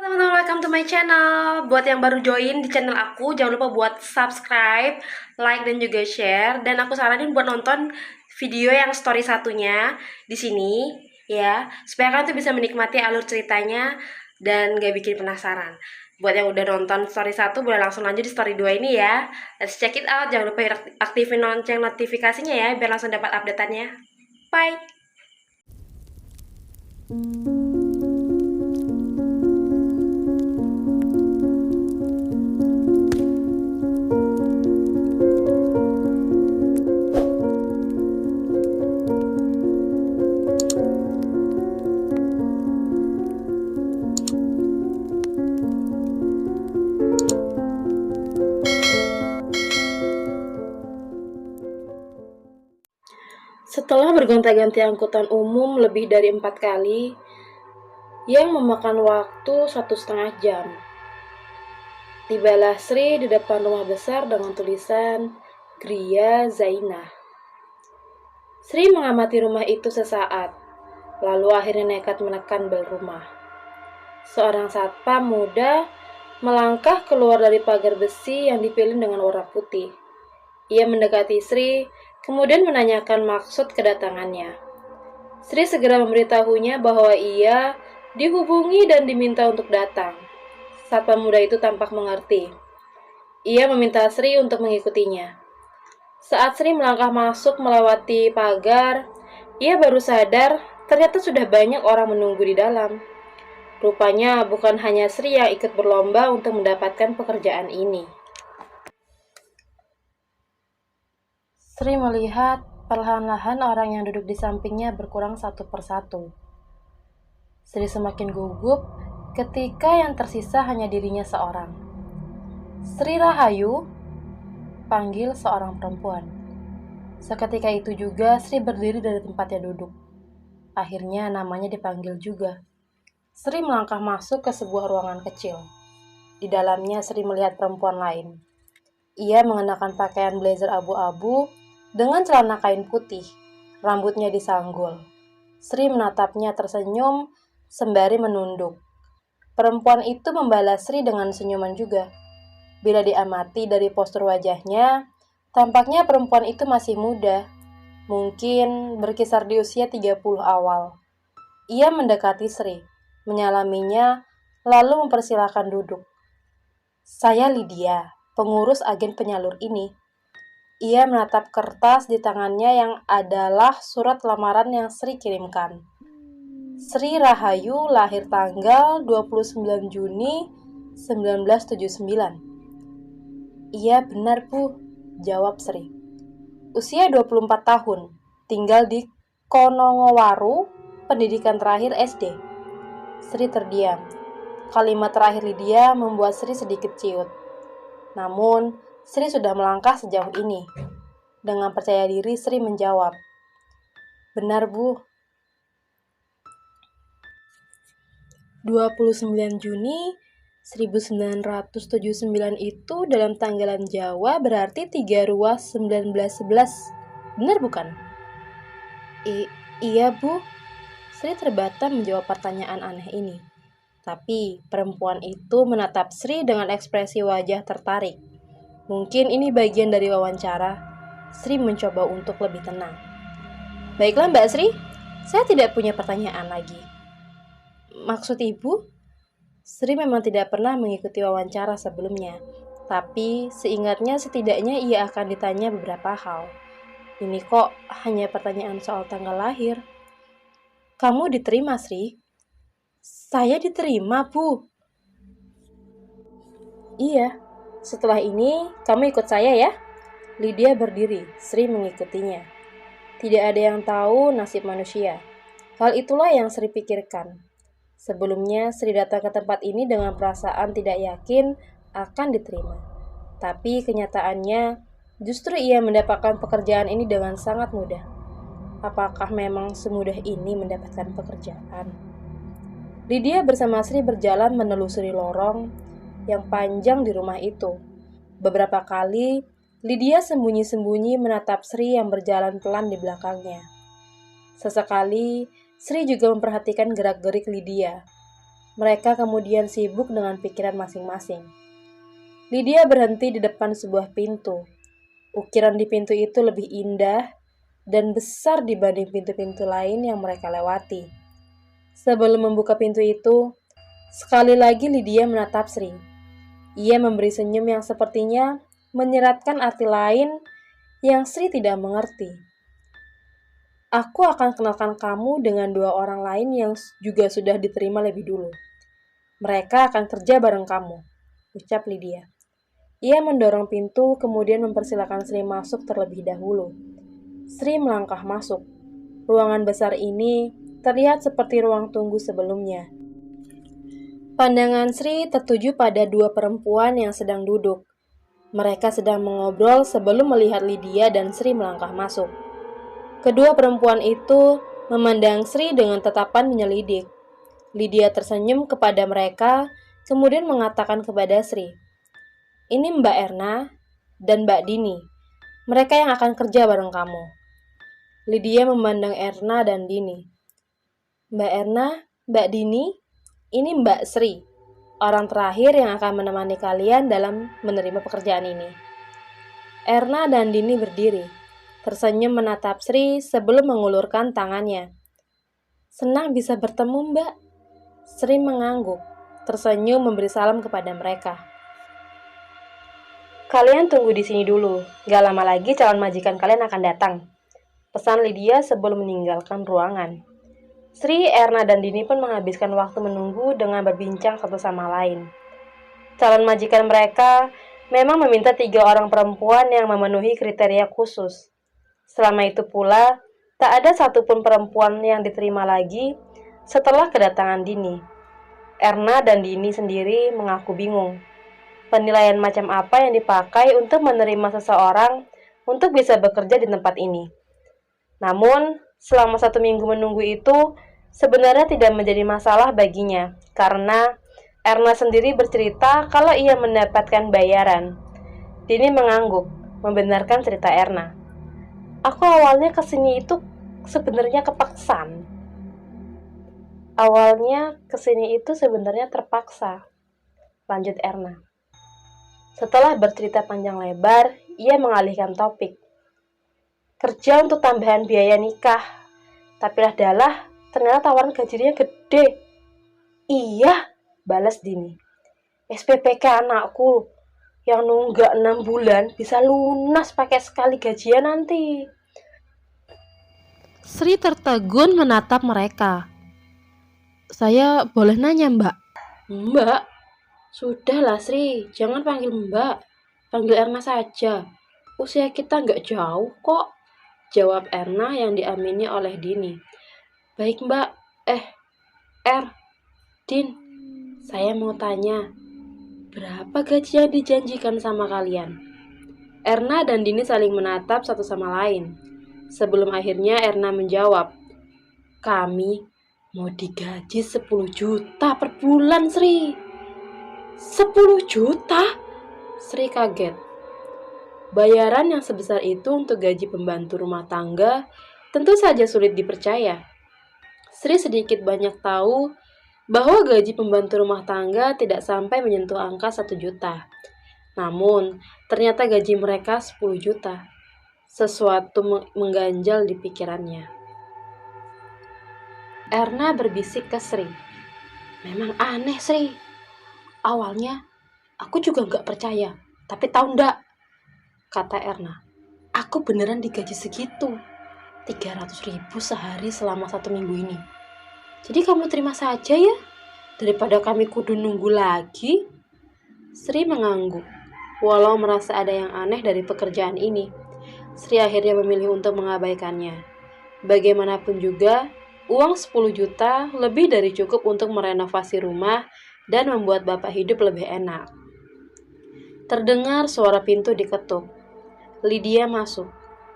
Teman-teman, welcome to my channel. Buat yang baru join di channel aku, jangan lupa buat subscribe, like, dan juga share. Dan aku saranin buat nonton video yang story satunya di sini, ya, supaya kalian tuh bisa menikmati alur ceritanya dan gak bikin penasaran. Buat yang udah nonton story 1, boleh langsung lanjut di story 2 ini ya. Let's check it out. Jangan lupa aktifin lonceng notifikasinya ya, biar langsung dapat update-annya. Bye! Setelah bergonta-ganti angkutan umum lebih dari 4 kali, yang memakan waktu 1,5 jam, tibalah Sri di depan rumah besar dengan tulisan Gria Zainah. Sri mengamati rumah itu sesaat, lalu akhirnya nekat menekan bel rumah. Seorang satpam muda melangkah keluar dari pagar besi yang dipilih dengan warna putih. Ia mendekati Sri, kemudian menanyakan maksud kedatangannya. Sri segera memberitahunya bahwa ia dihubungi dan diminta untuk datang. Satpam muda itu tampak mengerti. Ia meminta Sri untuk mengikutinya. Saat Sri melangkah masuk melewati pagar, ia baru sadar ternyata sudah banyak orang menunggu di dalam. Rupanya bukan hanya Sri yang ikut berlomba untuk mendapatkan pekerjaan ini. Sri melihat perlahan-lahan orang yang duduk di sampingnya berkurang satu persatu. Sri semakin gugup ketika yang tersisa hanya dirinya seorang. Sri Rahayu, panggil seorang perempuan. Seketika itu juga Sri berdiri dari tempatnya duduk. Akhirnya namanya dipanggil juga. Sri melangkah masuk ke sebuah ruangan kecil. Di dalamnya Sri melihat perempuan lain. Ia mengenakan pakaian blazer abu-abu dengan celana kain putih, rambutnya disanggul. Sri menatapnya tersenyum sembari menunduk. Perempuan itu membalas Sri dengan senyuman juga. Bila diamati dari postur wajahnya, tampaknya perempuan itu masih muda, mungkin berkisar di usia 30 awal. Ia mendekati Sri, menyalaminya, lalu mempersilahkan duduk. Saya Lydia, pengurus agen penyalur ini. Ia menatap kertas di tangannya yang adalah surat lamaran yang Sri kirimkan. Sri Rahayu lahir tanggal 29 Juni 1979. Iya benar Bu, jawab Sri. Usia 24 tahun, tinggal di Konongowaru, pendidikan terakhir SD. Sri terdiam. Kalimat terakhir Lydia membuat Sri sedikit ciut. Namun, Sri sudah melangkah sejauh ini. Dengan percaya diri, Sri menjawab, "Benar, Bu." 29 Juni 1979 itu dalam tanggalan Jawa berarti 3 ruas 1911. Benar bukan? Iya, Bu. Sri terbata menjawab pertanyaan aneh ini. Tapi perempuan itu menatap Sri dengan ekspresi wajah tertarik. Mungkin ini bagian dari wawancara. Sri mencoba untuk lebih tenang. Baiklah Mbak Sri, saya tidak punya pertanyaan lagi. Maksud Ibu? Sri memang tidak pernah mengikuti wawancara sebelumnya, tapi seingatnya setidaknya ia akan ditanya beberapa hal. Ini kok hanya pertanyaan soal tanggal lahir. Kamu diterima, Sri? Saya diterima, Bu. Iya. Setelah ini, kamu ikut saya ya. Lydia berdiri, Sri mengikutinya. Tidak ada yang tahu nasib manusia. Hal itulah yang Sri pikirkan. Sebelumnya, Sri datang ke tempat ini dengan perasaan tidak yakin akan diterima. Tapi kenyataannya, justru ia mendapatkan pekerjaan ini dengan sangat mudah. Apakah memang semudah ini mendapatkan pekerjaan? Lydia bersama Sri berjalan menelusuri lorong yang panjang di rumah itu. Beberapa kali, Lydia sembunyi-sembunyi menatap Sri yang berjalan pelan di belakangnya. Sesekali, Sri juga memperhatikan gerak-gerik Lydia. Mereka kemudian sibuk dengan pikiran masing-masing. Lydia berhenti di depan sebuah pintu. Ukiran di pintu itu lebih indah dan besar dibanding pintu-pintu lain yang mereka lewati. Sebelum membuka pintu itu, sekali lagi Lydia menatap Sri. Ia memberi senyum yang sepertinya menyeratkan arti lain yang Sri tidak mengerti. Aku akan kenalkan kamu dengan 2 orang lain yang juga sudah diterima lebih dulu. Mereka akan kerja bareng kamu, ucap Lydia. Ia mendorong pintu, kemudian mempersilakan Sri masuk terlebih dahulu. Sri melangkah masuk. Ruangan besar ini terlihat seperti ruang tunggu sebelumnya. Pandangan Sri tertuju pada 2 perempuan yang sedang duduk. Mereka sedang mengobrol sebelum melihat Lydia dan Sri melangkah masuk. Kedua perempuan itu memandang Sri dengan tatapan menyelidik. Lydia tersenyum kepada mereka, kemudian mengatakan kepada Sri, "Ini Mbak Erna dan Mbak Dini. Mereka yang akan kerja bareng kamu." Lydia memandang Erna dan Dini. "Mbak Erna, Mbak Dini, ini Mbak Sri, orang terakhir yang akan menemani kalian dalam menerima pekerjaan ini." Erna dan Dini berdiri, tersenyum menatap Sri sebelum mengulurkan tangannya. "Senang bisa bertemu, Mbak." Sri mengangguk, tersenyum memberi salam kepada mereka. "Kalian tunggu di sini dulu, gak lama lagi calon majikan kalian akan datang," pesan Lydia sebelum meninggalkan ruangan. Sri, Erna, dan Dini pun menghabiskan waktu menunggu dengan berbincang satu sama lain. Calon majikan mereka memang meminta 3 orang perempuan yang memenuhi kriteria khusus. Selama itu pula, tak ada satupun perempuan yang diterima lagi setelah kedatangan Dini. Erna dan Dini sendiri mengaku bingung. Penilaian macam apa yang dipakai untuk menerima seseorang untuk bisa bekerja di tempat ini. Namun, selama 1 minggu menunggu itu, sebenarnya tidak menjadi masalah baginya, karena Erna sendiri bercerita kalau ia mendapatkan bayaran. Dini mengangguk, membenarkan cerita Erna. "Aku awalnya kesini itu sebenarnya terpaksa, lanjut Erna. Setelah bercerita panjang lebar, ia mengalihkan topik. "Kerja untuk tambahan biaya nikah. Tapi lah dalah, ternyata tawaran gajinya gede." "Iya," balas Dini. "SPPK anakku yang nunggak 6 bulan bisa lunas pakai sekali gajian nanti." Sri tertegun menatap mereka. "Saya boleh nanya, Mbak?" "Mbak? Sudahlah Sri, jangan panggil Mbak. Panggil Erna saja. Usia kita nggak jauh kok," jawab Erna yang diamini oleh Dini. "Baik Mbak. Din, saya mau tanya, berapa gaji yang dijanjikan sama kalian?" Erna dan Dini saling menatap satu sama lain. Sebelum akhirnya Erna menjawab, "Kami mau digaji 10 juta per bulan, Sri." 10 juta? Sri kaget. Bayaran yang sebesar itu untuk gaji pembantu rumah tangga tentu saja sulit dipercaya. Sri sedikit banyak tahu bahwa gaji pembantu rumah tangga tidak sampai menyentuh angka 1 juta. Namun, ternyata gaji mereka 10 juta. Sesuatu mengganjal di pikirannya. Erna berbisik ke Sri. "Memang aneh, Sri. Awalnya, aku juga nggak percaya. Tapi tahu nggak?" kata Erna. "Aku beneran digaji segitu. 300.000 sehari selama 1 minggu ini. Jadi kamu terima saja ya, daripada kami kudu nunggu lagi." Sri mengangguk. Walau merasa ada yang aneh dari pekerjaan ini, Sri akhirnya memilih untuk mengabaikannya. Bagaimanapun juga, uang 10 juta lebih dari cukup untuk merenovasi rumah dan membuat bapak hidup lebih enak. Terdengar suara pintu diketuk. Lydia masuk,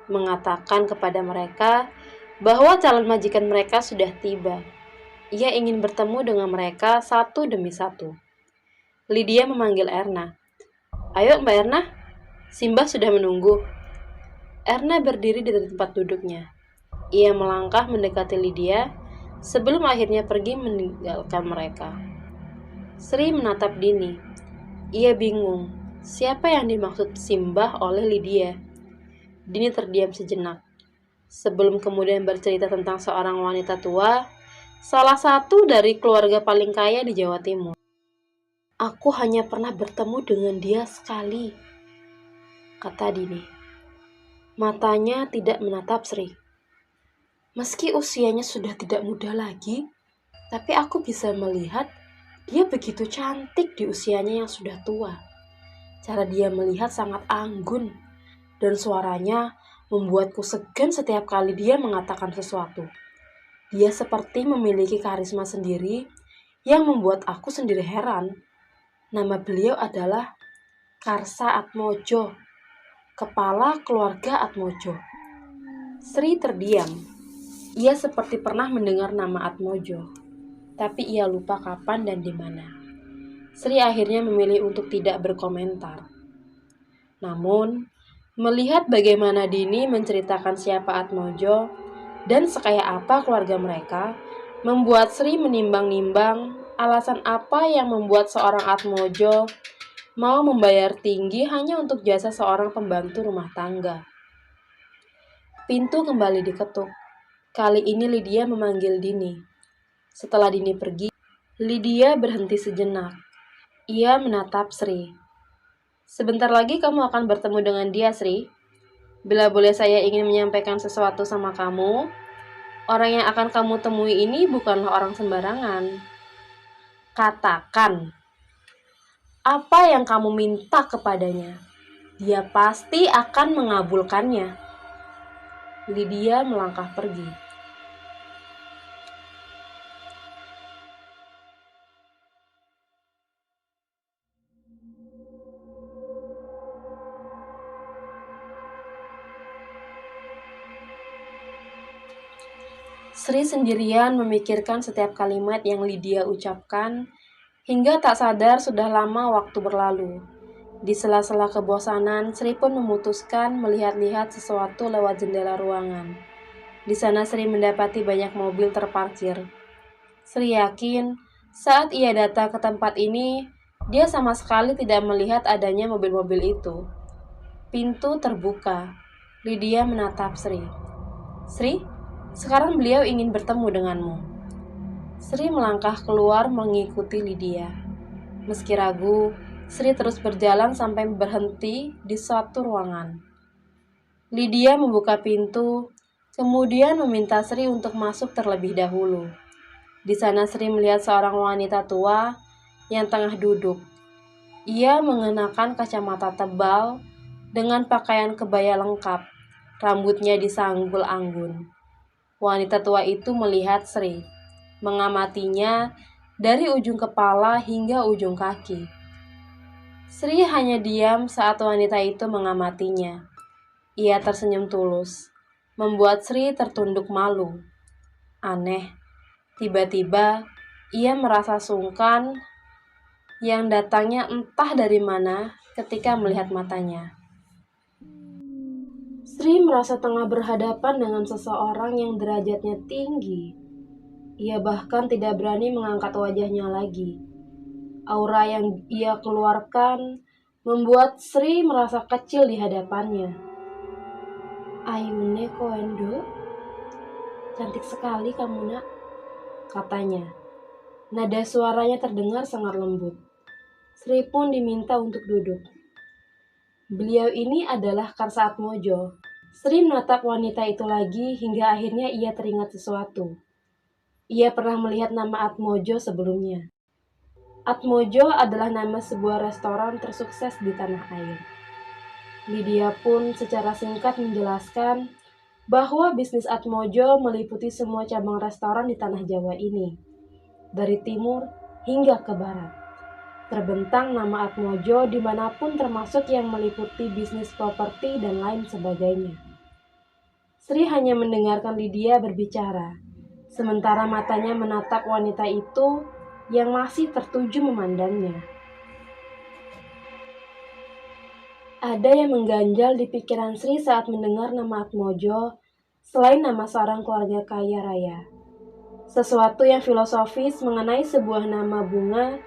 mengatakan kepada mereka bahwa calon majikan mereka sudah tiba. Ia ingin bertemu dengan mereka satu demi satu. Lydia memanggil Erna. "Ayo Mbak Erna, Simbah sudah menunggu." Erna berdiri di tempat duduknya. Ia melangkah mendekati Lydia sebelum akhirnya pergi meninggalkan mereka. Sri menatap Dini. Ia bingung, siapa yang dimaksud Simbah oleh Lydia? Dini terdiam sejenak, sebelum kemudian bercerita tentang seorang wanita tua, salah satu dari keluarga paling kaya di Jawa Timur. Aku hanya pernah bertemu dengan dia sekali, kata Dini. Matanya tidak menatap Sri. Meski usianya sudah tidak muda lagi, tapi aku bisa melihat dia begitu cantik di usianya yang sudah tua. Cara dia melihat sangat anggun, dan suaranya membuatku segan setiap kali dia mengatakan sesuatu. Dia seperti memiliki karisma sendiri yang membuat aku sendiri heran. Nama beliau adalah Karsa Atmojo, kepala keluarga Atmojo. Sri terdiam. Ia seperti pernah mendengar nama Atmojo, tapi ia lupa kapan dan di mana. Sri akhirnya memilih untuk tidak berkomentar. Namun, melihat bagaimana Dini menceritakan siapa Atmojo dan sekaya apa keluarga mereka, membuat Sri menimbang-nimbang alasan apa yang membuat seorang Atmojo mau membayar tinggi hanya untuk jasa seorang pembantu rumah tangga. Pintu kembali diketuk. Kali ini Lydia memanggil Dini. Setelah Dini pergi, Lydia berhenti sejenak. Ia menatap Sri. Sebentar lagi kamu akan bertemu dengan dia, Sri. Bila boleh saya ingin menyampaikan sesuatu sama kamu, orang yang akan kamu temui ini bukanlah orang sembarangan. Katakan, apa yang kamu minta kepadanya? Dia pasti akan mengabulkannya. Lydia melangkah pergi. Sri sendirian memikirkan setiap kalimat yang Lydia ucapkan, hingga tak sadar sudah lama waktu berlalu. Di sela-sela kebosanan, Sri pun memutuskan melihat-lihat sesuatu lewat jendela ruangan. Di sana Sri mendapati banyak mobil terparkir. Sri yakin saat ia datang ke tempat ini, dia sama sekali tidak melihat adanya mobil-mobil itu. Pintu terbuka. Lydia menatap Sri. Sri, sekarang beliau ingin bertemu denganmu. Sri melangkah keluar mengikuti Lydia. Meski ragu, Sri terus berjalan sampai berhenti di suatu ruangan. Lydia membuka pintu, kemudian meminta Sri untuk masuk terlebih dahulu. Di sana Sri melihat seorang wanita tua yang tengah duduk. Ia mengenakan kacamata tebal dengan pakaian kebaya lengkap. Rambutnya disanggul anggun. Wanita tua itu melihat Sri, mengamatinya dari ujung kepala hingga ujung kaki. Sri hanya diam saat wanita itu mengamatinya. Ia tersenyum tulus, membuat Sri tertunduk malu. Aneh, tiba-tiba ia merasa sungkan yang datangnya entah dari mana ketika melihat matanya. Sri merasa tengah berhadapan dengan seseorang yang derajatnya tinggi. Ia bahkan tidak berani mengangkat wajahnya lagi. Aura yang ia keluarkan membuat Sri merasa kecil di hadapannya. Ayune Koendo, cantik sekali kamu nak, katanya. Nada suaranya terdengar sangat lembut. Sri pun diminta untuk duduk. Beliau ini adalah Karsa Atmojo. Sri menatap wanita itu lagi hingga akhirnya ia teringat sesuatu. Ia pernah melihat nama Atmojo sebelumnya. Atmojo adalah nama sebuah restoran tersukses di tanah air. Lydia pun secara singkat menjelaskan bahwa bisnis Atmojo meliputi semua cabang restoran di tanah Jawa ini, dari timur hingga ke barat. Terbentang nama Atmojo dimanapun termasuk yang meliputi bisnis properti dan lain sebagainya. Sri hanya mendengarkan Lydia berbicara, sementara matanya menatap wanita itu yang masih tertuju memandangnya. Ada yang mengganjal di pikiran Sri saat mendengar nama Atmojo, selain nama seorang keluarga kaya raya. Sesuatu yang filosofis mengenai sebuah nama bunga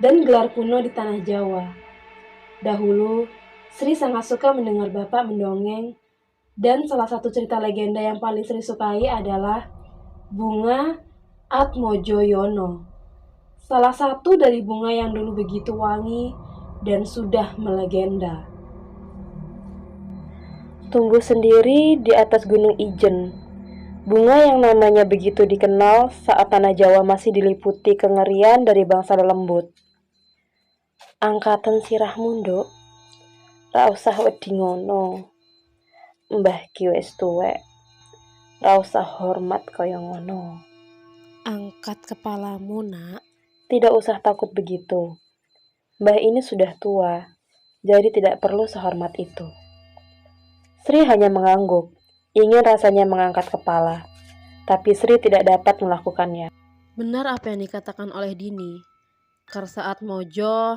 dan gelar kuno di tanah Jawa. Dahulu, Sri sangat suka mendengar Bapak mendongeng, dan salah satu cerita legenda yang paling Sri sukai adalah Bunga Atmojoyono. Salah satu dari bunga yang dulu begitu wangi dan sudah melegenda. Tumbuh sendiri di atas Gunung Ijen. Bunga yang namanya begitu dikenal saat tanah Jawa masih diliputi kengerian dari bangsa lelembut. Angkatan sirahmu, Nduk. Ra usah wedi ngono. Mbah ki wis tuwek. Ra usah hormat kaya ngono. Angkat kepalamu, Nak. Tidak usah takut begitu. Mbah ini sudah tua, jadi tidak perlu sehormat itu. Sri hanya mengangguk, ingin rasanya mengangkat kepala, tapi Sri tidak dapat melakukannya. Benar apa yang dikatakan oleh Dini. Karsa Atmojo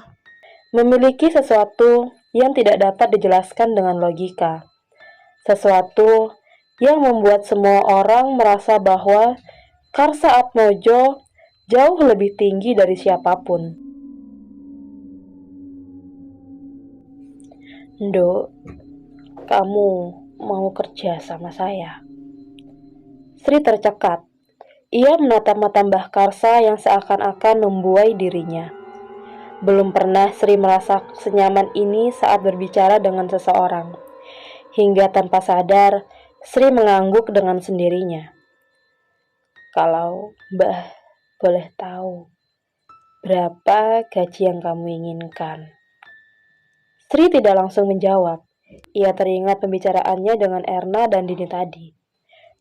Memiliki sesuatu yang tidak dapat dijelaskan dengan logika. Sesuatu yang membuat semua orang merasa bahwa Karsa Atmojo jauh lebih tinggi dari siapapun. Nduk, kamu mau kerja sama saya? Sri tercekat. Ia menatap mata Mbah Karsa yang seakan-akan membuai dirinya. Belum pernah Sri merasa senyaman ini saat berbicara dengan seseorang. Hingga tanpa sadar, Sri mengangguk dengan sendirinya. Kalau Mbah boleh tahu, berapa gaji yang kamu inginkan? Sri tidak langsung menjawab. Ia teringat pembicaraannya dengan Erna dan Dini tadi.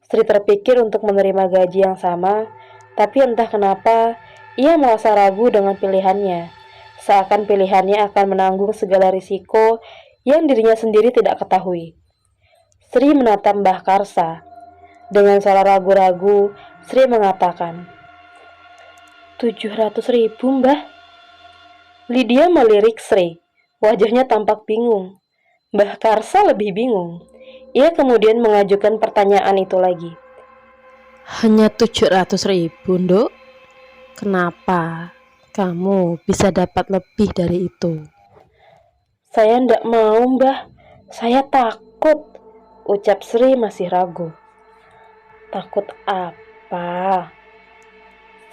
Sri terpikir untuk menerima gaji yang sama, tapi entah kenapa ia merasa ragu dengan pilihannya. Seakan pilihannya akan menanggung segala risiko yang dirinya sendiri tidak ketahui. Sri menatap Mbah Karsa. Dengan suara ragu-ragu, Sri mengatakan, 700.000, Mbah. Lydia melirik Sri. Wajahnya tampak bingung. Mbah Karsa lebih bingung. Ia kemudian mengajukan pertanyaan itu lagi. hanya 700.000, Nduk. Kenapa kamu bisa dapat lebih dari itu? Saya ndak mau, Mbah. Saya takut, ucap Sri masih ragu. Takut apa?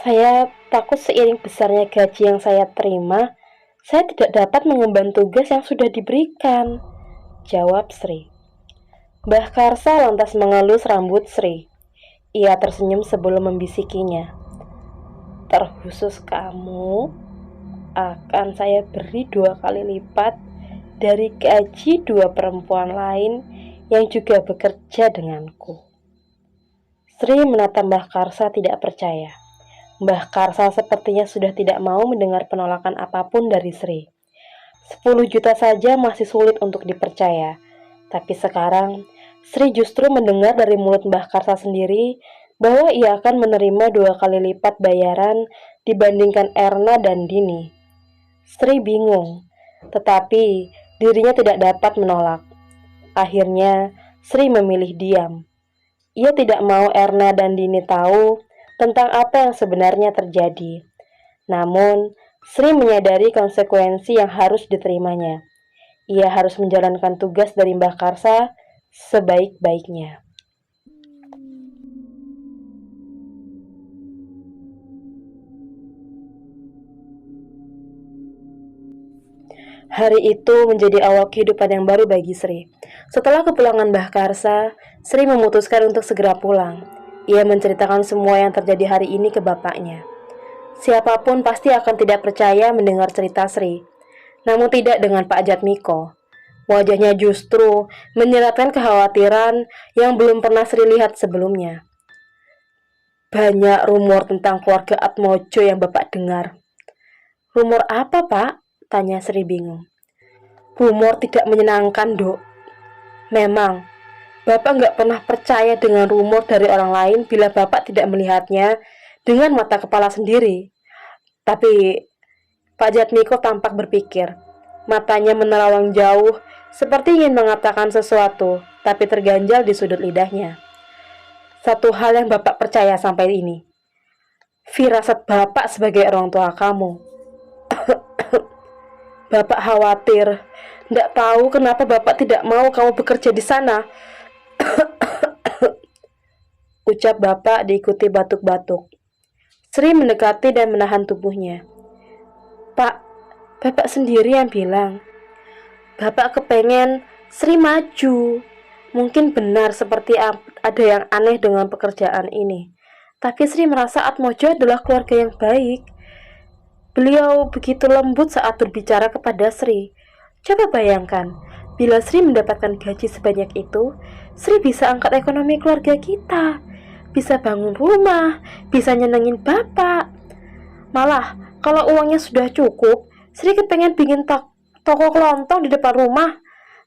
Saya takut seiring besarnya gaji yang saya terima, saya tidak dapat mengemban tugas yang sudah diberikan, jawab Sri. Mbah Karsa lantas mengelus rambut Sri. Ia tersenyum sebelum membisikinya. Terkhusus kamu, akan saya beri 2 kali lipat dari gaji 2 perempuan lain yang juga bekerja denganku. Sri menatap Mbah Karsa tidak percaya. Mbah Karsa sepertinya sudah tidak mau mendengar penolakan apapun dari Sri. 10 juta saja masih sulit untuk dipercaya. Tapi sekarang, Sri justru mendengar dari mulut Mbah Karsa sendiri bahwa ia akan menerima 2 kali lipat bayaran dibandingkan Erna dan Dini. Sri bingung, tetapi dirinya tidak dapat menolak. Akhirnya, Sri memilih diam. Ia tidak mau Erna dan Dini tahu tentang apa yang sebenarnya terjadi. Namun, Sri menyadari konsekuensi yang harus diterimanya. Ia harus menjalankan tugas dari Mbah Karsa sebaik-baiknya. Hari itu menjadi awal kehidupan yang baru bagi Sri. Setelah kepulangan Mbah Karsa, Sri memutuskan untuk segera pulang. Ia menceritakan semua yang terjadi hari ini ke bapaknya. Siapapun pasti akan tidak percaya mendengar cerita Sri. Namun tidak dengan Pak Jatmiko. Wajahnya justru menyeratkan kekhawatiran yang belum pernah Sri lihat sebelumnya. Banyak rumor tentang keluarga Atmojo yang Bapak dengar. Rumor apa, Pak? Tanya Sri bingung. Rumor tidak menyenangkan, Dok. Memang, Bapak nggak pernah percaya dengan rumor dari orang lain bila Bapak tidak melihatnya dengan mata kepala sendiri. Tapi Pak Jatmiko tampak berpikir. Matanya menerawang jauh, seperti ingin mengatakan sesuatu, tapi terganjal di sudut lidahnya. Satu hal yang Bapak percaya sampai ini. Firasat Bapak sebagai orang tua kamu. Bapak khawatir. Tidak tahu kenapa Bapak tidak mau kamu bekerja di sana. Ucap Bapak diikuti batuk-batuk. Sri mendekati dan menahan tubuhnya. Pak, Bapak sendiri yang bilang. Bapak kepengen Sri maju. Mungkin benar seperti ada yang aneh dengan pekerjaan ini. Tapi Sri merasa Atmojo adalah keluarga yang baik. Beliau begitu lembut saat berbicara kepada Sri. Coba bayangkan, bila Sri mendapatkan gaji sebanyak itu, Sri bisa angkat ekonomi keluarga kita. Bisa bangun rumah, bisa nyenengin Bapak. Malah, kalau uangnya sudah cukup, Sri kepengen bikin toko kelontong di depan rumah.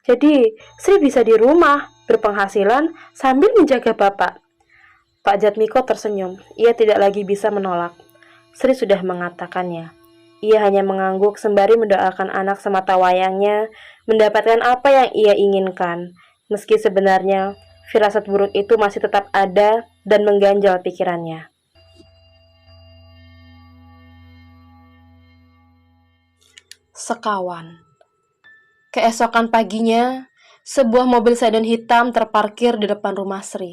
Jadi, Sri bisa di rumah, berpenghasilan, sambil menjaga Bapak. Pak Jatmiko tersenyum. Ia tidak lagi bisa menolak. Sri sudah mengatakannya. Ia hanya mengangguk sembari mendoakan anak semata wayangnya mendapatkan apa yang ia inginkan. Meski sebenarnya firasat buruk itu masih tetap ada dan mengganjal pikirannya. Sekawan. Keesokan paginya, sebuah mobil sedan hitam terparkir di depan rumah Sri.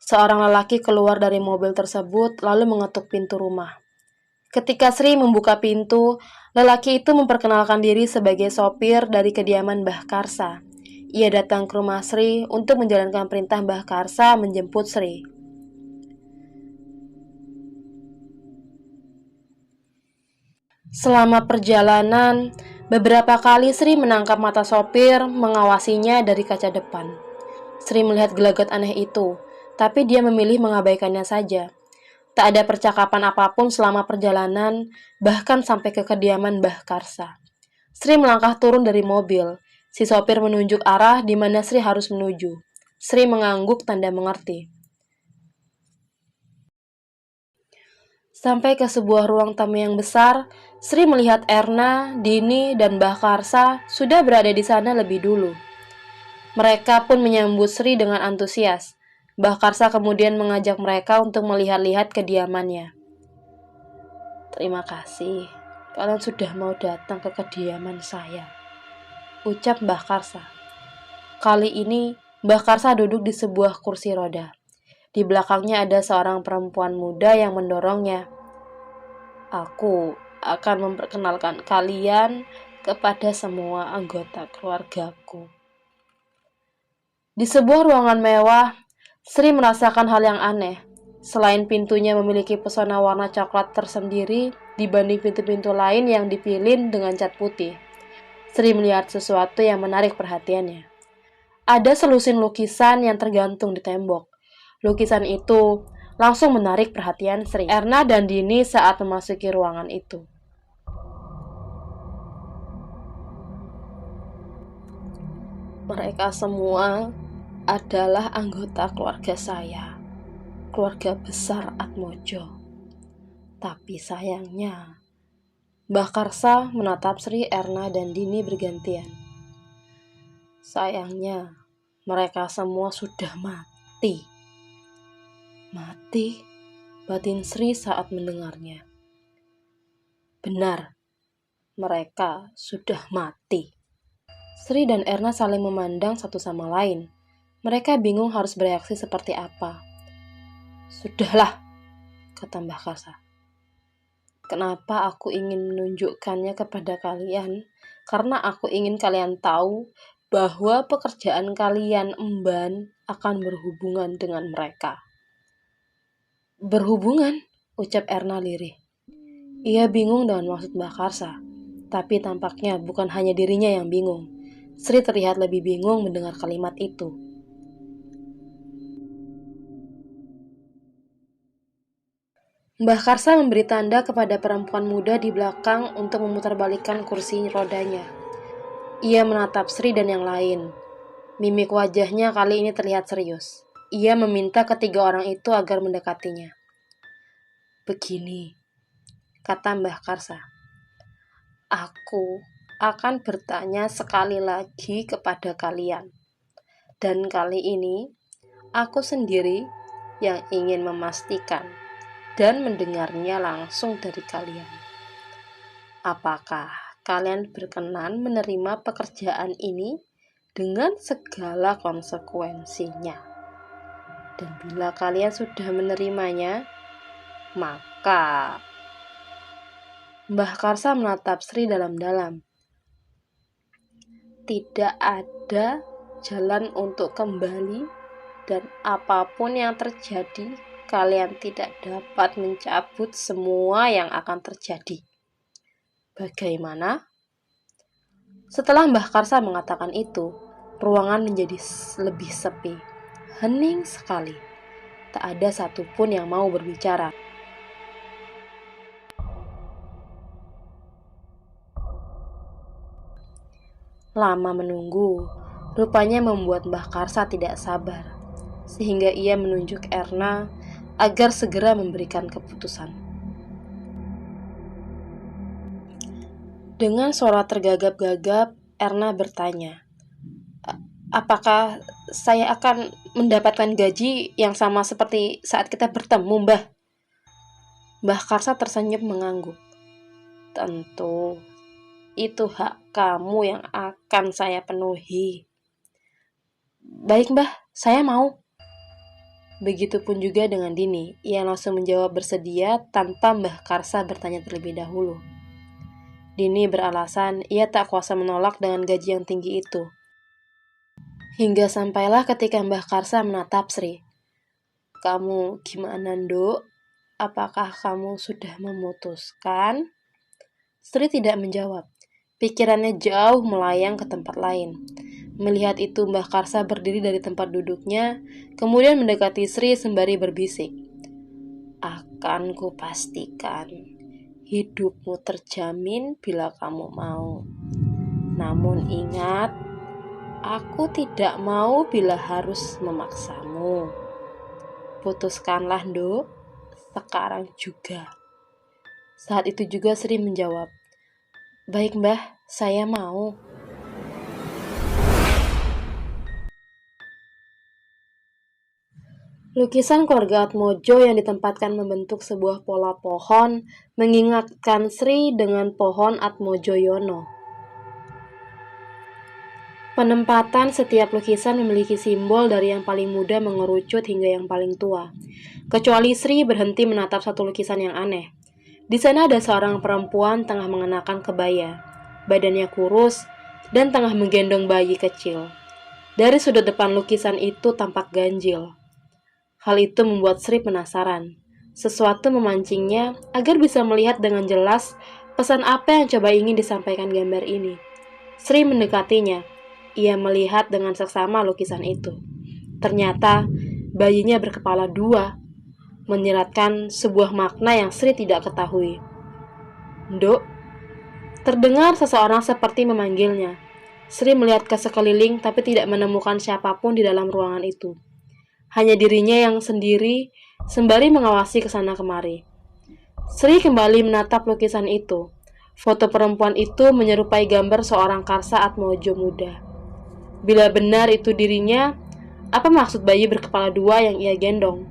Seorang lelaki keluar dari mobil tersebut lalu mengetuk pintu rumah. Ketika Sri membuka pintu, lelaki itu memperkenalkan diri sebagai sopir dari kediaman Mbah Karsa. Ia datang ke rumah Sri untuk menjalankan perintah Mbah Karsa menjemput Sri. Selama perjalanan, beberapa kali Sri menangkap mata sopir mengawasinya dari kaca depan. Sri melihat gelagat aneh itu, tapi dia memilih mengabaikannya saja. Tak ada percakapan apapun selama perjalanan, bahkan sampai ke kediaman Mbah Karsa. Sri melangkah turun dari mobil. Si sopir menunjuk arah di mana Sri harus menuju. Sri mengangguk tanda mengerti. Sampai ke sebuah ruang tamu yang besar, Sri melihat Erna, Dini, dan Mbah Karsa sudah berada di sana lebih dulu. Mereka pun menyambut Sri dengan antusias. Mbah Karsa kemudian mengajak mereka untuk melihat-lihat kediamannya. Terima kasih, kalian sudah mau datang ke kediaman saya, ucap Mbah Karsa. Kali ini, Mbah Karsa duduk di sebuah kursi roda. Di belakangnya ada seorang perempuan muda yang mendorongnya. Aku akan memperkenalkan kalian kepada semua anggota keluargaku. Di sebuah ruangan mewah, Sri merasakan hal yang aneh. Selain pintunya memiliki pesona warna coklat tersendiri dibanding pintu-pintu lain yang dipilin dengan cat putih, Sri melihat sesuatu yang menarik perhatiannya. Ada selusin lukisan yang tergantung di tembok. Lukisan itu langsung menarik perhatian Sri, Erna, dan Dini saat memasuki ruangan itu. Mereka semua adalah anggota keluarga saya, keluarga besar Atmojo. Tapi sayangnya, Mbah Karsa menatap Sri, Erna, dan Dini bergantian. Sayangnya, mereka semua sudah mati. Mati, batin Sri saat mendengarnya. Benar, mereka sudah mati. Sri dan Erna saling memandang satu sama lain. Mereka bingung harus bereaksi seperti apa. Sudahlah, kata Mbah Karsa. Kenapa aku ingin menunjukkannya kepada kalian? Karena aku ingin kalian tahu bahwa pekerjaan kalian emban akan berhubungan dengan mereka. Berhubungan? Ucap Erna lirih. Ia bingung dengan maksud Mbah Karsa. Tapi tampaknya bukan hanya dirinya yang bingung. Sri terlihat lebih bingung mendengar kalimat itu. Mbah Karsa memberi tanda kepada perempuan muda di belakang untuk memutarbalikkan kursi rodanya. Ia menatap Sri dan yang lain. Mimik wajahnya kali ini terlihat serius. Ia meminta ketiga orang itu agar mendekatinya. Begini, kata Mbah Karsa. Aku akan bertanya sekali lagi kepada kalian. Dan kali ini, aku sendiri yang ingin memastikan dan mendengarnya langsung dari kalian. Apakah kalian berkenan menerima pekerjaan ini dengan segala konsekuensinya. Dan bila kalian sudah menerimanya, maka Mbah Karsa menatap Sri dalam-dalam. Tidak ada jalan untuk kembali, dan apapun yang terjadi, kalian tidak dapat mencabut semua yang akan terjadi. Bagaimana? Setelah Mbah Karsa mengatakan itu, ruangan menjadi lebih sepi, hening sekali. Tak ada satupun yang mau berbicara. Lama menunggu, rupanya membuat Mbah Karsa tidak sabar, sehingga ia menunjuk Erna agar segera memberikan keputusan. Dengan suara tergagap-gagap, Erna bertanya, "Apakah saya akan mendapatkan gaji yang sama seperti saat kita bertemu, Mbah?" Mbah Karsa tersenyum mengangguk. "Tentu, itu hak kamu yang akan saya penuhi." "Baik, Mbah, saya mau." Begitupun juga dengan Dini. Ia langsung menjawab bersedia tanpa Mbah Karsa bertanya terlebih dahulu. Dini beralasan ia tak kuasa menolak dengan gaji yang tinggi itu. Hingga sampailah ketika Mbah Karsa menatap Sri. "Kamu gimana, Nduk? Apakah kamu sudah memutuskan?" Sri tidak menjawab. Pikirannya jauh melayang ke tempat lain. Melihat itu, Mbah Karsa berdiri dari tempat duduknya, kemudian mendekati Sri sembari berbisik. "Akan kupastikan hidupmu terjamin bila kamu mau. Namun ingat, aku tidak mau bila harus memaksamu. Putuskanlah, Nduk, sekarang juga." Saat itu juga Sri menjawab, "Baik, Mbah, saya mau." Lukisan keluarga Atmojo yang ditempatkan membentuk sebuah pola pohon mengingatkan Sri dengan pohon Atmojoyono. Penempatan setiap lukisan memiliki simbol dari yang paling muda mengerucut hingga yang paling tua. Kecuali Sri berhenti menatap satu lukisan yang aneh. Di sana ada seorang perempuan tengah mengenakan kebaya. Badannya kurus dan tengah menggendong bayi kecil. Dari sudut depan lukisan itu tampak ganjil. Hal itu membuat Sri penasaran. Sesuatu memancingnya agar bisa melihat dengan jelas pesan apa yang coba ingin disampaikan gambar ini. Sri mendekatinya. Ia melihat dengan seksama lukisan itu. Ternyata bayinya berkepala dua, menyiratkan sebuah makna yang Sri tidak ketahui. "Nduk," terdengar seseorang seperti memanggilnya. Sri melihat ke sekeliling tapi tidak menemukan siapapun di dalam ruangan itu. Hanya dirinya yang sendiri sembari mengawasi ke sana kemari. Sri kembali menatap lukisan itu. Foto perempuan itu menyerupai gambar seorang Karsa Atmojo muda. Bila benar itu dirinya, apa maksud bayi berkepala dua yang ia gendong?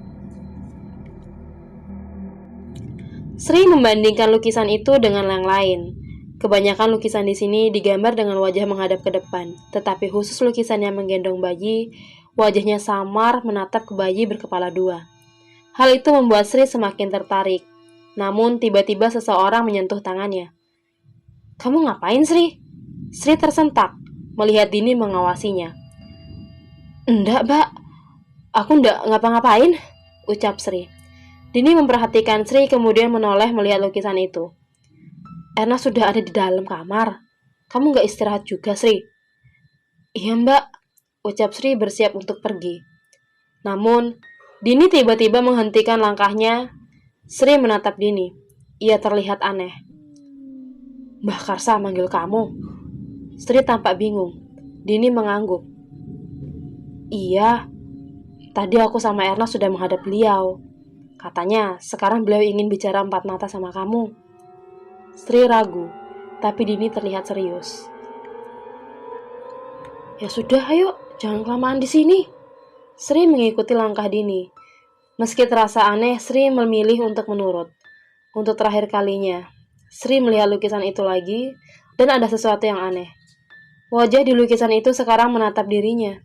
Sri membandingkan lukisan itu dengan yang lain. Kebanyakan lukisan di sini digambar dengan wajah menghadap ke depan, tetapi khusus lukisan yang menggendong bayi, wajahnya samar menatap ke bayi berkepala dua. Hal itu membuat Sri semakin tertarik. Namun tiba-tiba seseorang menyentuh tangannya. "Kamu ngapain, Sri?" Sri tersentak melihat Dini mengawasinya. "Enggak, Mbak. Aku enggak ngapa-ngapain," ucap Sri. Dini memperhatikan Sri kemudian menoleh melihat lukisan itu. "Erna sudah ada di dalam kamar. Kamu enggak istirahat juga, Sri?" "Iya, Mbak," ucap Sri bersiap untuk pergi. Namun, Dini tiba-tiba menghentikan langkahnya. Sri menatap Dini. Ia terlihat aneh. "Mbah Karsa manggil kamu." Sri tampak bingung. Dini mengangguk. "Iya, tadi aku sama Erna sudah menghadap beliau. Katanya, sekarang beliau ingin bicara empat mata sama kamu." Sri ragu, tapi Dini terlihat serius. "Ya sudah, ayo, jangan kelamaan di sini." Sri mengikuti langkah Dini. Meski terasa aneh, Sri memilih untuk menurut. Untuk terakhir kalinya, Sri melihat lukisan itu lagi, dan ada sesuatu yang aneh. Wajah di lukisan itu sekarang menatap dirinya.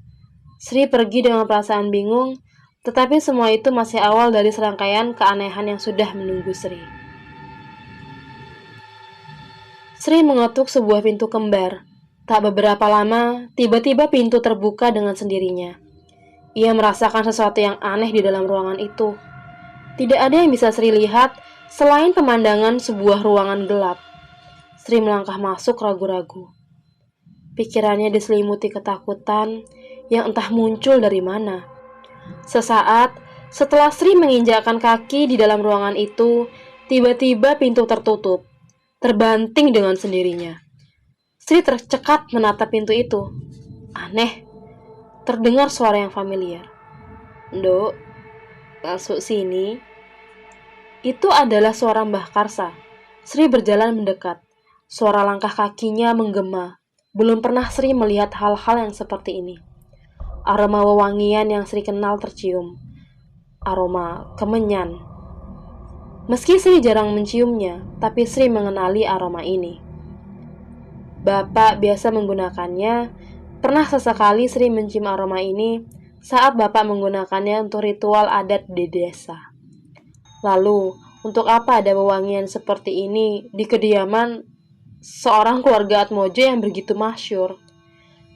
Sri pergi dengan perasaan bingung, tetapi semua itu masih awal dari serangkaian keanehan yang sudah menunggu Sri. Sri mengetuk sebuah pintu kembar. Tak beberapa lama, tiba-tiba pintu terbuka dengan sendirinya. Ia merasakan sesuatu yang aneh di dalam ruangan itu. Tidak ada yang bisa Sri lihat selain pemandangan sebuah ruangan gelap. Sri melangkah masuk ragu-ragu. Pikirannya diselimuti ketakutan yang entah muncul dari mana. Sesaat setelah Sri menginjakkan kaki di dalam ruangan itu, tiba-tiba pintu tertutup, terbanting dengan sendirinya. Sri tercekat menatap pintu itu. Aneh, terdengar suara yang familiar. "Nduk, masuk sini." Itu adalah suara Mbah Karsa. Sri berjalan mendekat. Suara langkah kakinya menggema. Belum pernah Sri melihat hal-hal yang seperti ini. Aroma wewangian yang Sri kenal tercium. Aroma kemenyan. Meski Sri jarang menciumnya, tapi Sri mengenali aroma ini. Bapak biasa menggunakannya. Pernah sesekali Sri mencium aroma ini saat Bapak menggunakannya untuk ritual adat di desa. Lalu, untuk apa ada wewangian seperti ini di kediaman seorang keluarga Atmojo yang begitu masyhur?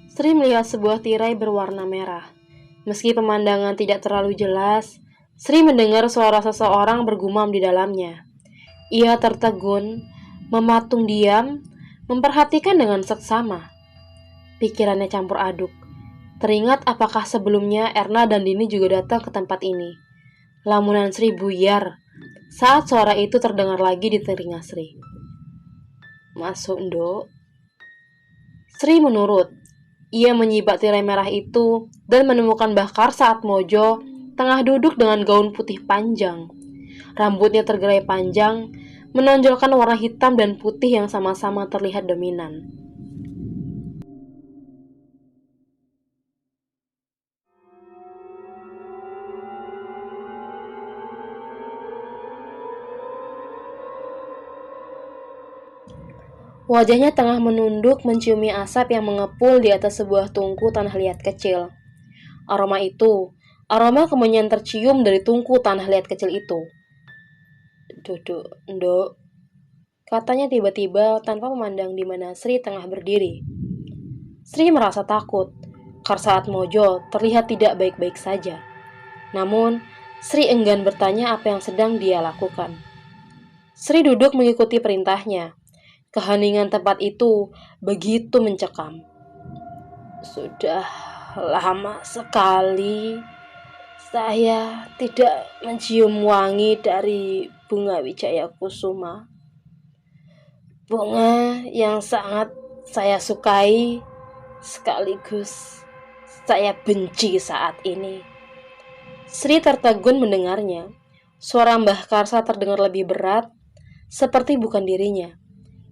Sri melihat sebuah tirai berwarna merah. Meski pemandangan tidak terlalu jelas, Sri mendengar suara seseorang bergumam di dalamnya. Ia tertegun, mematung diam, memperhatikan dengan seksama. Pikirannya campur aduk. Teringat apakah sebelumnya Erna dan Dini juga datang ke tempat ini. Lamunan Sri buyar saat suara itu terdengar lagi di telinga Sri. "Masuk, Nduk." Sri menurut. Ia menyibak tirai merah itu dan menemukan Mbah Karsa Atmojo tengah duduk dengan gaun putih panjang. Rambutnya tergerai panjang, menonjolkan warna hitam dan putih yang sama-sama terlihat dominan. Wajahnya tengah menunduk menciumi asap yang mengepul di atas sebuah tungku tanah liat kecil. Aroma kemenyan tercium dari tungku tanah liat kecil itu. "Duduk, Nduk," katanya tiba-tiba tanpa memandang di mana Sri tengah berdiri. Sri merasa takut. Karsa Atmojo terlihat tidak baik-baik saja. Namun, Sri enggan bertanya apa yang sedang dia lakukan. Sri duduk mengikuti perintahnya. Keheningan tempat itu begitu mencekam. Sudah lama sekali saya tidak mencium wangi dari bunga Wijaya Kusuma. Bunga yang sangat saya sukai sekaligus saya benci saat ini. Sri tertegun mendengarnya. Suara Mbah Karsa terdengar lebih berat, seperti bukan dirinya.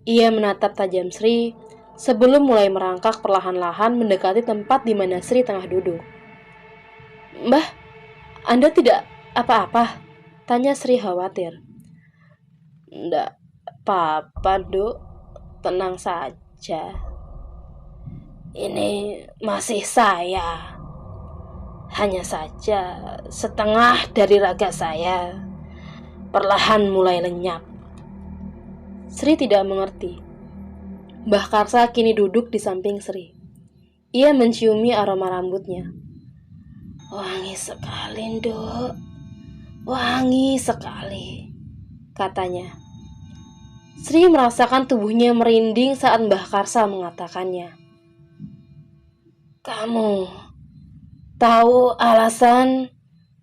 Ia menatap tajam Sri sebelum mulai merangkak perlahan-lahan mendekati tempat di mana Sri tengah duduk. "Mbah, Anda tidak apa-apa?" tanya Sri khawatir. "Ndak apa-apa, Nduk. Tenang saja. Ini masih saya. Hanya saja setengah dari raga saya perlahan mulai lenyap." Sri tidak mengerti. Mbah Karsa kini duduk di samping Sri. Ia menciumi aroma rambutnya. "Wangi sekali, Nduk. Wangi sekali," katanya. Sri merasakan tubuhnya merinding saat Mbah Karsa mengatakannya. "Kamu tahu alasan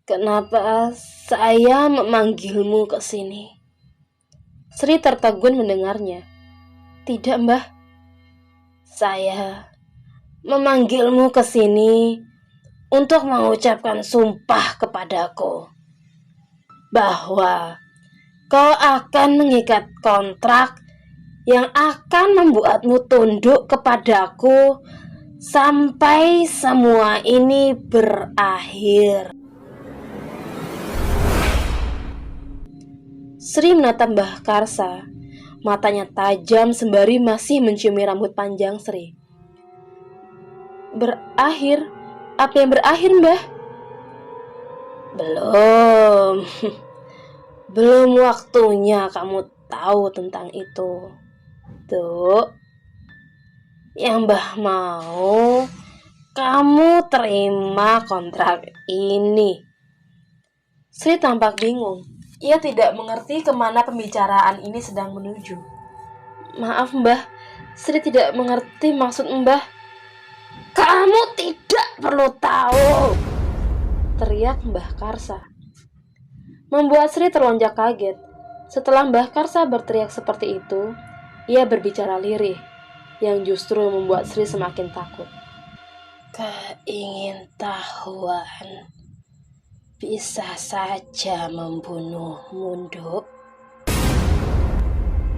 kenapa saya memanggilmu ke sini?" Sri tertegun mendengarnya. "Tidak, Mbah. Saya memanggilmu ke sini untuk mengucapkan sumpah kepadaku bahwa kau akan mengikat kontrak yang akan membuatmu tunduk kepadaku sampai semua ini berakhir." Sri menatap Mbah Karsa. Matanya tajam sembari masih menciumi rambut panjang Sri. Berakhir? Apa yang berakhir, Mbah? Belum. Belum waktunya kamu tahu tentang itu. Tuh, yang Mbah mau kamu terima kontrak ini. Sri tampak bingung. Ia tidak mengerti kemana pembicaraan ini sedang menuju. Maaf Mbah, Sri tidak mengerti maksud Mbah. Kamu tidak perlu tahu, teriak Mbah Karsa. Membuat Sri terlonjak kaget. Setelah Mbah Karsa berteriak seperti itu, ia berbicara lirih, yang justru membuat Sri semakin takut. Keingintahuan bisa saja membunuhmu, Nduk.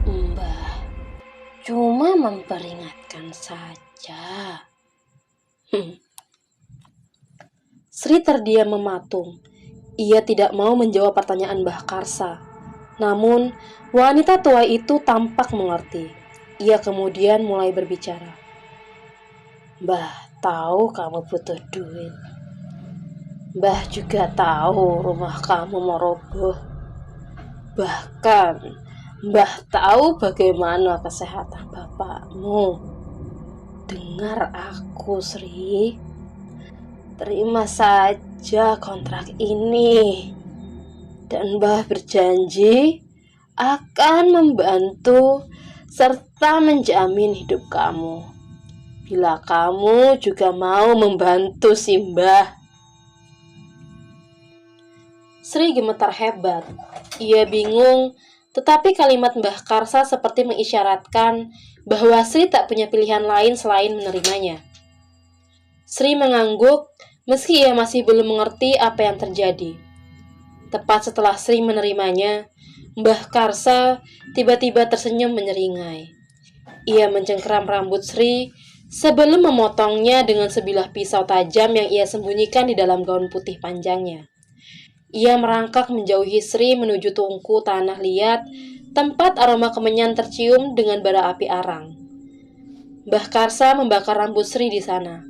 Mbah cuma memperingatkan saja. Sri terdiam mematung. Ia tidak mau menjawab pertanyaan Mbah Karsa. Namun, wanita tua itu tampak mengerti. Ia kemudian mulai berbicara. Mbah tahu kamu butuh duit. Mbah juga tahu rumah kamu mau roboh. Bahkan, Mbah tahu bagaimana kesehatan bapakmu. Dengar aku, Sri. Terima saja kontrak ini. Dan Mbah berjanji akan membantu serta menjamin hidup kamu. Bila kamu juga mau membantu si Mbah. Sri gemetar hebat. Ia bingung, tetapi kalimat Mbah Karsa seperti mengisyaratkan bahwa Sri tak punya pilihan lain selain menerimanya. Sri mengangguk meski ia masih belum mengerti apa yang terjadi. Tepat setelah Sri menerimanya, Mbah Karsa tiba-tiba tersenyum menyeringai. Ia mencengkeram rambut Sri sebelum memotongnya dengan sebilah pisau tajam yang ia sembunyikan di dalam gaun putih panjangnya. Ia merangkak menjauhi Sri menuju tungku tanah liat, tempat aroma kemenyan tercium dengan bara api arang. Mbah Karsa membakar rambut Sri di sana,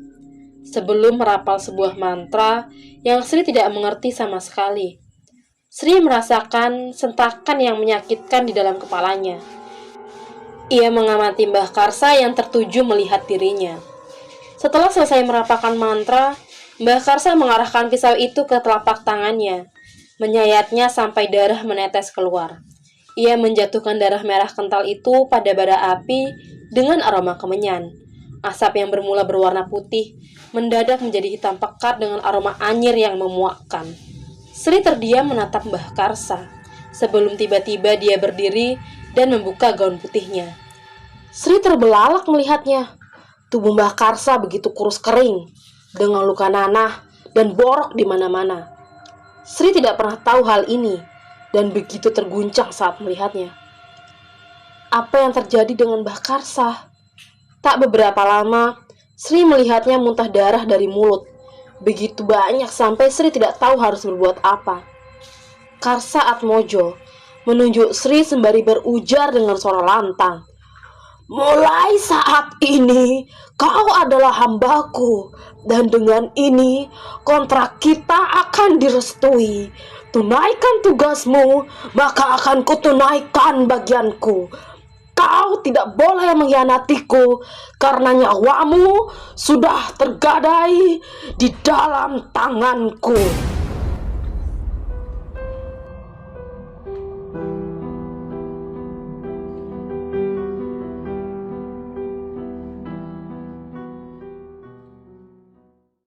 sebelum merapal sebuah mantra yang Sri tidak mengerti sama sekali. Sri merasakan sentakan yang menyakitkan di dalam kepalanya. Ia mengamati Mbah Karsa yang tertuju melihat dirinya. Setelah selesai merapalkan mantra, Mbah Karsa mengarahkan pisau itu ke telapak tangannya, menyayatnya sampai darah menetes keluar. Ia menjatuhkan darah merah kental itu pada bara api dengan aroma kemenyan. Asap yang bermula berwarna putih mendadak menjadi hitam pekat dengan aroma anyir yang memuakkan. Sri terdiam menatap Mbah Karsa, sebelum tiba-tiba dia berdiri dan membuka gaun putihnya. Sri terbelalak melihatnya. Tubuh Mbah Karsa begitu kurus kering, dengan luka nanah dan borok di mana-mana. Sri tidak pernah tahu hal ini, dan begitu terguncang saat melihatnya. Apa yang terjadi dengan Mbah Karsa? Tak beberapa lama, Sri melihatnya muntah darah dari mulut. Begitu banyak sampai Sri tidak tahu harus berbuat apa. Karsa Atmojo menunjuk Sri sembari berujar dengan suara lantang. Mulai saat ini, kau adalah hambaku, dan dengan ini kontrak kita akan direstui. Tunaikan tugasmu, maka akan kutunaikan bagianku. Kau tidak boleh mengkhianatiku, karena nyawamu sudah tergadai di dalam tanganku.